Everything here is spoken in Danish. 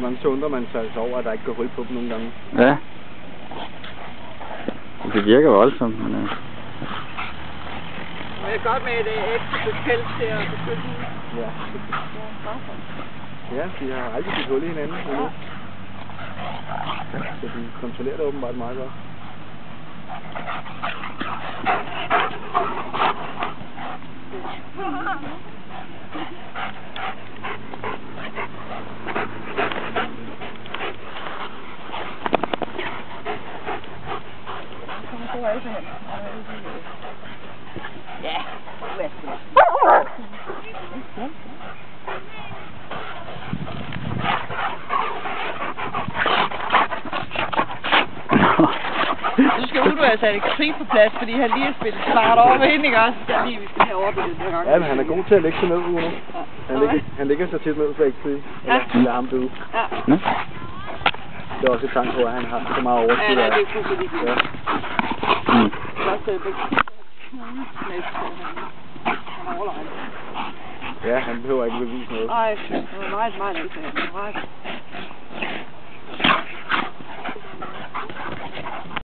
Men så undrer man sig altså over, at der ikke går hul på dem nogle gange. Ja. Det virker voldsomt, men... Men det er godt med et ekstra pels til at beskytte dem. Ja. Ja, de har aldrig givet hul i hinanden endnu. Så de kontrollerer det åbenbart meget godt. Ja, nu skal Udo have sat et krig på plads, fordi han lige har spillet smart over ved hende, ikke også? Det er lige, vi skal have overblikket den gang. Ja, men han er god til at lægge sig ned, Uno. Han lægger sig tit ned, så ikke til. Eller ham døde. Ja. Det er også et tanke på, at han har så meget overskud. Ja, det er fuldstændig lige. Ja. Ja, han behøver ikke bevise noget. Nej, det var meget, meget lidt.